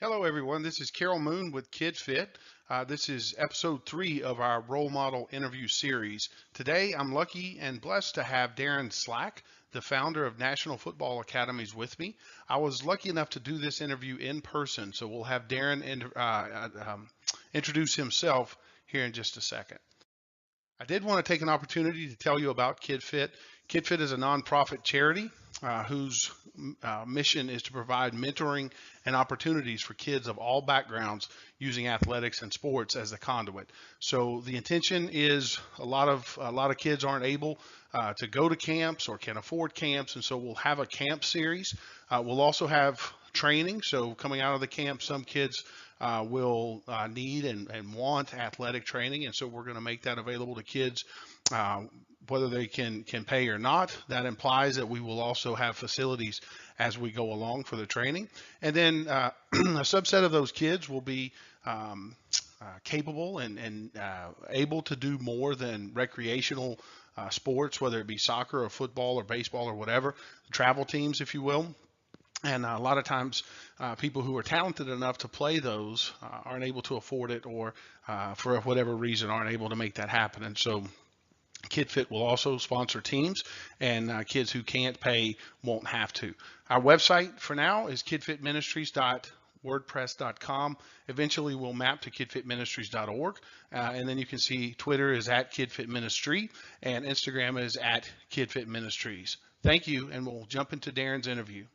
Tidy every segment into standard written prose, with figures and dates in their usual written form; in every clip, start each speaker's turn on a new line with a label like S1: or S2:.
S1: Hello, everyone. This is Carroll Moon with KidFit. This is episode 3 of our role model interview series. Today, I'm lucky and blessed to have Darin Slack, the founder of National Football Academies, with me. I was lucky enough to do this interview in person, so we'll have Darin introduce himself here in just a second. I did want to take an opportunity to tell you about KidFit. KidFit is a nonprofit charity whose mission is to provide mentoring and opportunities for kids of all backgrounds using athletics and sports as the conduit. So the intention is a lot of kids aren't able to go to camps or can't afford camps, and so we'll have a camp series. We'll also have training. So coming out of the camp, some kids will need and want athletic training, and so we're going to make that available to kids whether they can pay or not. That implies that we will also have facilities as we go along for the training. And then a subset of those kids will be capable and able to do more than recreational sports, whether it be soccer or football or baseball or whatever, travel teams, if you will. And a lot of times people who are talented enough to play those aren't able to afford it, or for whatever reason aren't able to make that happen. And so KidFit will also sponsor teams, and kids who can't pay won't have to. Our website for now is kidfitministries.wordpress.com. Eventually we'll map to kidfitministries.org, and then you can see Twitter is @KidFitMinistry and Instagram is @KidFitMinistries. Thank you, and we'll jump into Darin's interview.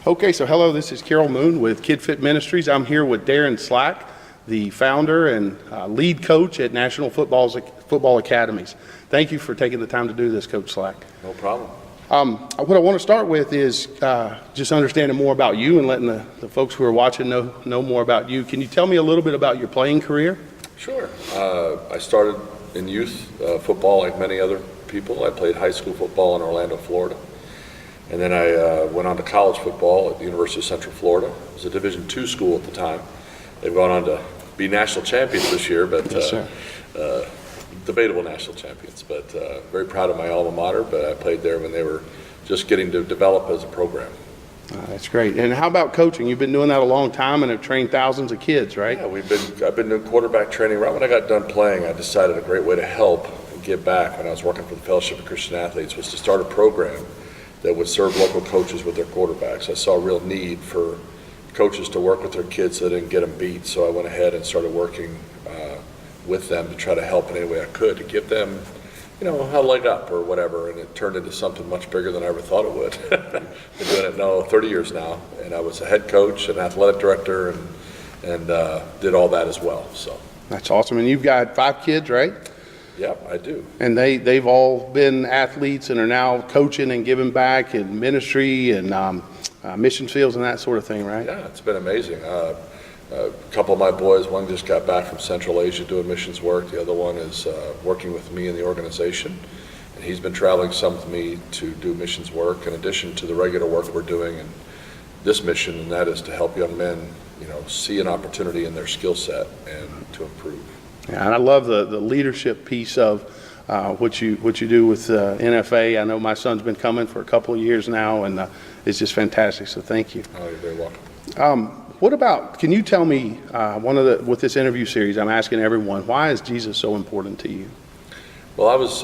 S1: Okay, so hello, this is Carroll Moon with KidFit Ministries. I'm here with Darin Slack, the founder and lead coach at National Football Academies. Thank you for taking the time to do this, Coach Slack.
S2: No problem.
S1: What I want to start with is just understanding more about you and letting the folks who are watching know more about you. Can you tell me a little bit about your playing career?
S2: Sure. I started in youth football like many other people. I played high school football in Orlando, Florida. And then I went on to college football at the University of Central Florida. It was a Division II school at the time. They've gone on to be national champions this year, but
S1: Yes,
S2: debatable national champions. But very proud of my alma mater, but I played there when they were just getting to develop as a program.
S1: That's great. And how about coaching? You've been doing that a long time and have trained thousands of kids, right?
S2: Yeah, I've been doing quarterback training. Right when I got done playing, I decided a great way to help and give back when I was working for the Fellowship of Christian Athletes was to start a program that would serve local coaches with their quarterbacks. I saw a real need for coaches to work with their kids so they didn't get them beat. So I went ahead and started working with them to try to help in any way I could to give them, a leg up or whatever. And it turned into something much bigger than I ever thought it would. Been doing it 30 years now, and I was a head coach and athletic director and did all that as well. So
S1: That's awesome. And you've got 5 kids, right?
S2: yeah, I do.
S1: And they've all been athletes and are now coaching and giving back in ministry and mission fields and that sort of thing, right?
S2: Yeah, it's been amazing. A couple of my boys, one just got back from Central Asia doing missions work. The other one is working with me in the organization. And he's been traveling some with me to do missions work in addition to the regular work we're doing in this mission, and that is to help young men, see an opportunity in their skill set and to improve.
S1: Yeah, and I love the leadership piece of what you do with NFA. I know my son's been coming for a couple of years now, and it's just fantastic. So thank you.
S2: Oh, you're very welcome.
S1: Can you tell me with this interview series, I'm asking everyone, why is Jesus so important to you?
S2: Well, I was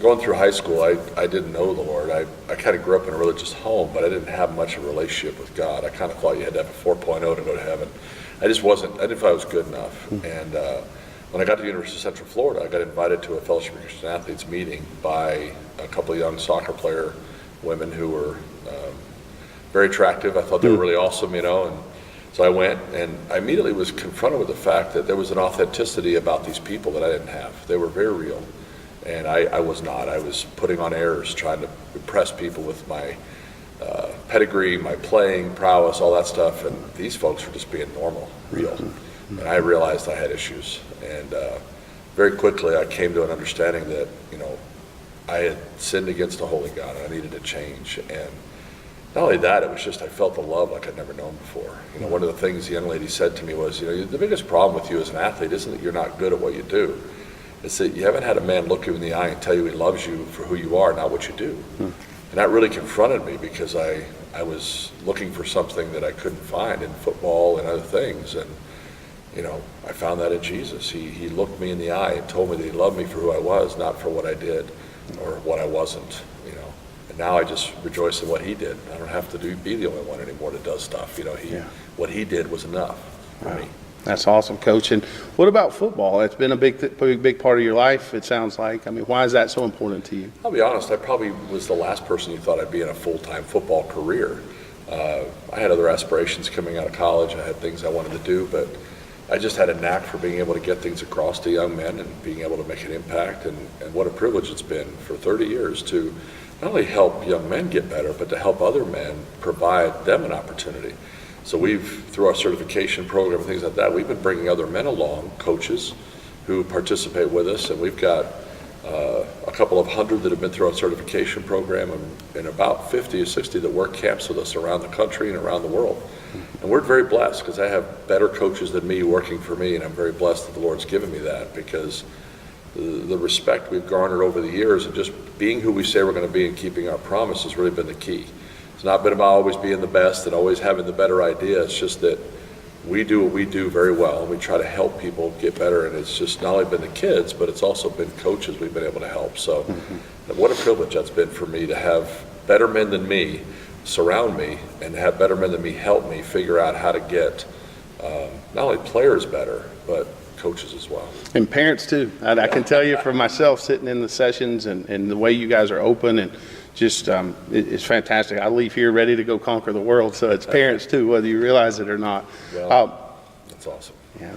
S2: going through high school. I didn't know the Lord. I kind of grew up in a religious home, but I didn't have much of a relationship with God. I kind of thought you had to have a 4.0 to go to heaven. I didn't feel I was good enough. And when I got to the University of Central Florida, I got invited to a Fellowship of Christian Athletes meeting by a couple of young soccer player women who were very attractive. I thought they were really awesome, and so I went, and I immediately was confronted with the fact that there was an authenticity about these people that I didn't have. They were very real, and I was not. I was putting on airs, trying to impress people with my pedigree, my playing prowess, all that stuff, and these folks were just being normal, real. And I realized I had issues, and very quickly I came to an understanding that, I had sinned against a holy God, and I needed to change. And not only that, it was just I felt the love like I'd never known before. One of the things the young lady said to me was, the biggest problem with you as an athlete isn't that you're not good at what you do. It's that you haven't had a man look you in the eye and tell you he loves you for who you are, not what you do. And And that really confronted me because I was looking for something that I couldn't find in football and other things. And, I found that in Jesus. He looked me in the eye and told me that he loved me for who I was, not for what I did or what I wasn't, And now I just rejoice in what he did. I don't have to be the only one anymore that does stuff. What he did was enough for me.
S1: That's awesome, Coach. And what about football? It's been a big part of your life, it sounds like. I mean, why is that so important to you?
S2: I'll be honest, I probably was the last person you thought I'd be in a full-time football career. I had other aspirations coming out of college. I had things I wanted to do, but I just had a knack for being able to get things across to young men and being able to make an impact. And what a privilege it's been for 30 years to not only help young men get better, but to help other men, provide them an opportunity. So through our certification program and things like that, we've been bringing other men along, coaches who participate with us, and we've got a couple of hundred that have been through our certification program, and about 50 or 60 that work camps with us around the country and around the world. And we're very blessed because I have better coaches than me working for me, and I'm very blessed that the Lord's given me that, because the respect we've garnered over the years and just being who we say we're going to be and keeping our promise has really been the key. It's not been about always being the best and always having the better idea. It's just that we do what we do very well, and we try to help people get better. And it's just not only been the kids, but it's also been coaches we've been able to help. So what a privilege that's been for me to have better men than me surround me and have better men than me help me figure out how to get not only players better, but coaches as well.
S1: And parents too. I can tell you for myself, sitting in the sessions and the way you guys are open and just it's fantastic. I leave here ready to go conquer the world. So it's parents too, whether you realize it or not.
S2: Well, that's awesome.
S1: Yeah.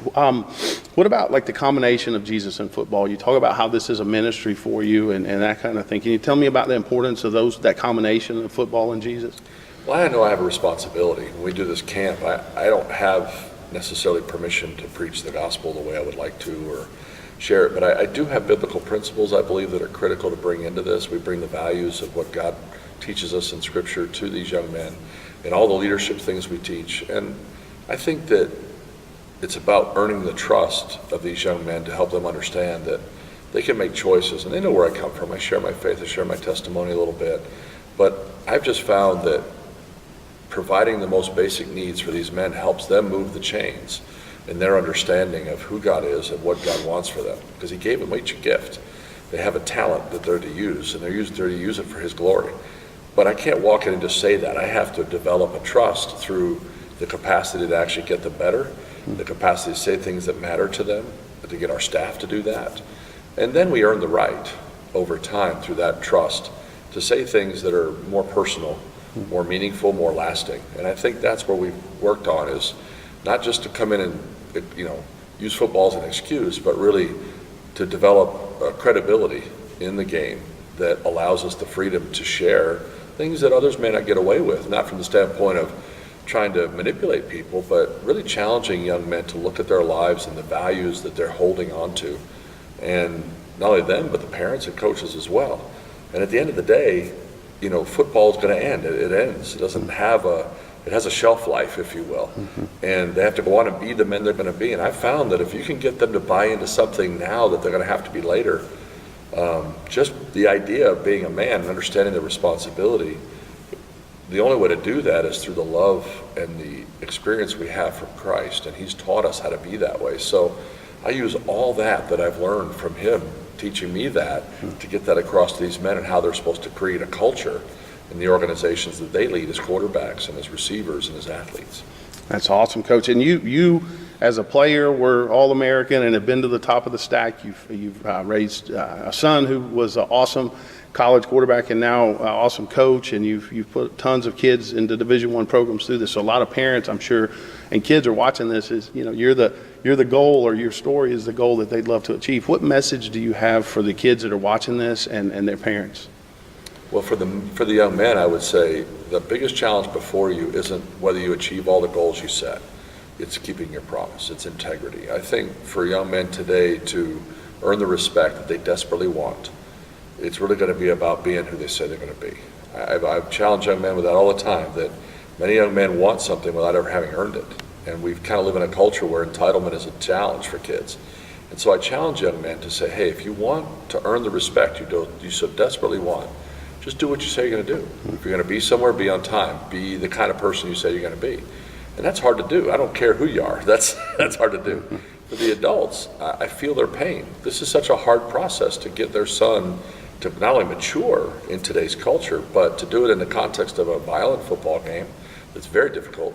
S1: What about like the combination of Jesus and football? You talk about how this is a ministry for you and that kind of thing. Can you tell me about the importance of that combination of football and Jesus?
S2: Well, I know I have a responsibility. When we do this camp, I don't have necessarily permission to preach the gospel the way I would like to or share it, but I do have biblical principles, I believe, that are critical to bring into this. We bring the values of what God teaches us in Scripture to these young men and all the leadership things we teach. And I think that it's about earning the trust of these young men to help them understand that they can make choices, and they know where I come from. I share my faith, I share my testimony a little bit, but I've just found that providing the most basic needs for these men helps them move the chains in their understanding of who God is and what God wants for them, because he gave them each a gift. They have a talent that they're to use, and they're to use it for his glory. But I can't walk in and just say that. I have to develop a trust through the capacity to actually get them better, the capacity to say things that matter to them, to get our staff to do that. And then we earn the right over time through that trust to say things that are more personal, more meaningful, more lasting. And I think that's where we've worked on, is not just to come in and use football as an excuse, but really to develop credibility in the game that allows us the freedom to share things that others may not get away with, not from the standpoint of trying to manipulate people, but really challenging young men to look at their lives and the values that they're holding on to. And not only them, but the parents and coaches as well. And at the end of the day, football is going to end. It ends. It has a shelf life, if you will. And they have to go on and be the men they're going to be. And I've found that if you can get them to buy into something now that they're going to have to be later, just the idea of being a man and understanding the responsibility, the only way to do that is through the love and the experience we have from Christ. And he's taught us how to be that way. So I use all that I've learned from him, teaching me that, to get that across to these men and how they're supposed to create a culture in the organizations that they lead as quarterbacks and as receivers and as athletes.
S1: That's awesome, Coach. And you as a player were All-American and have been to the top of the stack. You've raised a son who was an awesome college quarterback and now an awesome coach, and you've put tons of kids into Division I programs through this. So a lot of parents, I'm sure, and kids are watching this, is you're the goal, or your story is the goal that they'd love to achieve. What message do you have for the kids that are watching this and their parents?
S2: Well, for the young men, I would say the biggest challenge before you isn't whether you achieve all the goals you set. It's keeping your promise. It's integrity. I think for young men today to earn the respect that they desperately want, it's really going to be about being who they say they're going to be. I've challenged young men with that all the time, that many young men want something without ever having earned it. And we kind of live in a culture where entitlement is a challenge for kids. And so I challenge young men to say, hey, if you want to earn the respect you so desperately want, Just do what you say you're going to do. If you're going to be somewhere, be on time. Be the kind of person you say you're going to be. And that's hard to do. I don't care who you are. That's hard to do. For the adults, I feel their pain. This is such a hard process to get their son to not only mature in today's culture, but to do it in the context of a violent football game that's very difficult,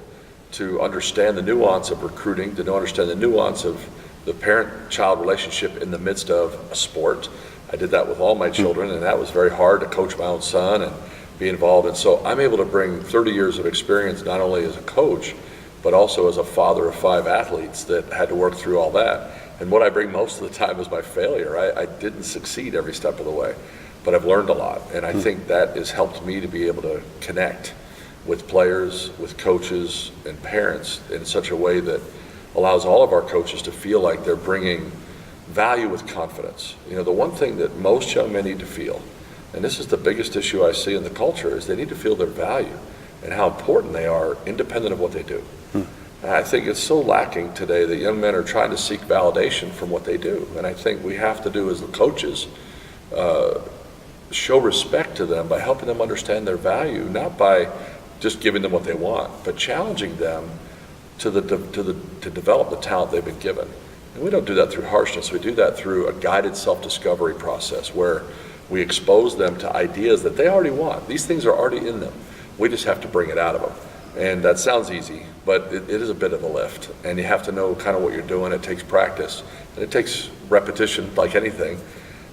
S2: to understand the nuance of recruiting, to understand the nuance of the parent-child relationship in the midst of a sport. I did that with all my children, and that was very hard to coach my own son and be involved. And so I'm able to bring 30 years of experience, not only as a coach, but also as a father of 5 athletes that had to work through all that. And what I bring most of the time is my failure. I didn't succeed every step of the way, but I've learned a lot. And I think that has helped me to be able to connect with players, with coaches, and parents in such a way that allows all of our coaches to feel like they're bringing value with confidence. You know, the one thing that most young men need to feel, and this is the biggest issue I see in the culture, is they need to feel their value and how important they are independent of what they do. And I think it's so lacking today that young men are trying to seek validation from what they do. And I think we have to do as the coaches, show respect to them by helping them understand their value, not by just giving them what they want, but challenging them to develop the talent they've been given. And we don't do that through harshness. We do that through a guided self-discovery process where we expose them to ideas that they already want. These things are already in them. We just have to bring it out of them. And that sounds easy, but it is a bit of a lift. And you have to know kind of what you're doing. It takes practice, and it takes repetition like anything.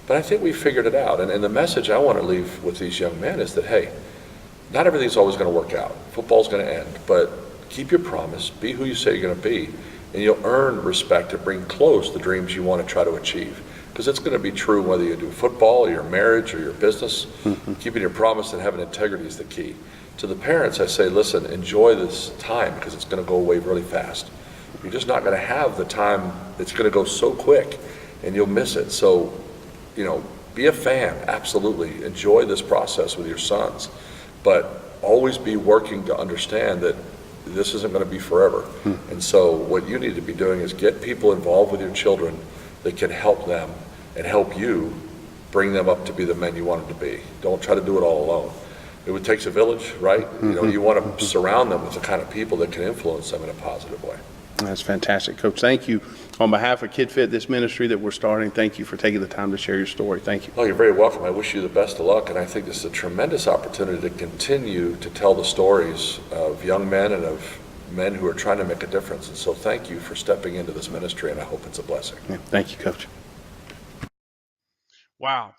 S2: But I think we figured it out. And the message I want to leave with these young men is that, hey, not everything's always going to work out. Football's going to end, but keep your promise, be who you say you're going to be, and you'll earn respect to bring close the dreams you want to try to achieve. Because it's going to be true whether you do football or your marriage or your business. Keeping your promise and having integrity is the key. To the parents, I say, listen, enjoy this time because it's going to go away really fast. You're just not going to have the time. It's going to go so quick and you'll miss it. So, you know, be a fan, absolutely. Enjoy this process with your sons, but always be working to understand that this isn't going to be forever. And so what you need to be doing is get people involved with your children that can help them and help you bring them up to be the men you want them to be. Don't try to do it all alone. It takes a village, right? You know, you want to surround them with the kind of people that can influence them in a positive way.
S1: That's fantastic, Coach. Thank you. On behalf of KidFit, this ministry that we're starting, thank you for taking the time to share your story. Thank you.
S2: Oh, you're very welcome. I wish you the best of luck, and I think this is a tremendous opportunity to continue to tell the stories of young men and of men who are trying to make a difference. And so thank you for stepping into this ministry, and I hope it's a blessing.
S1: Yeah, thank you, Coach. Wow.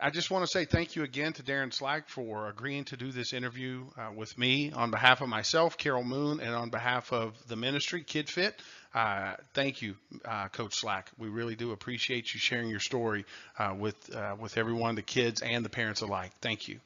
S1: I just want to say thank you again to Darin Slack for agreeing to do this interview with me on behalf of myself, Carroll Moon, and on behalf of the ministry, KidFit. Thank you, Coach Slack. We really do appreciate you sharing your story with everyone, the kids and the parents alike. Thank you.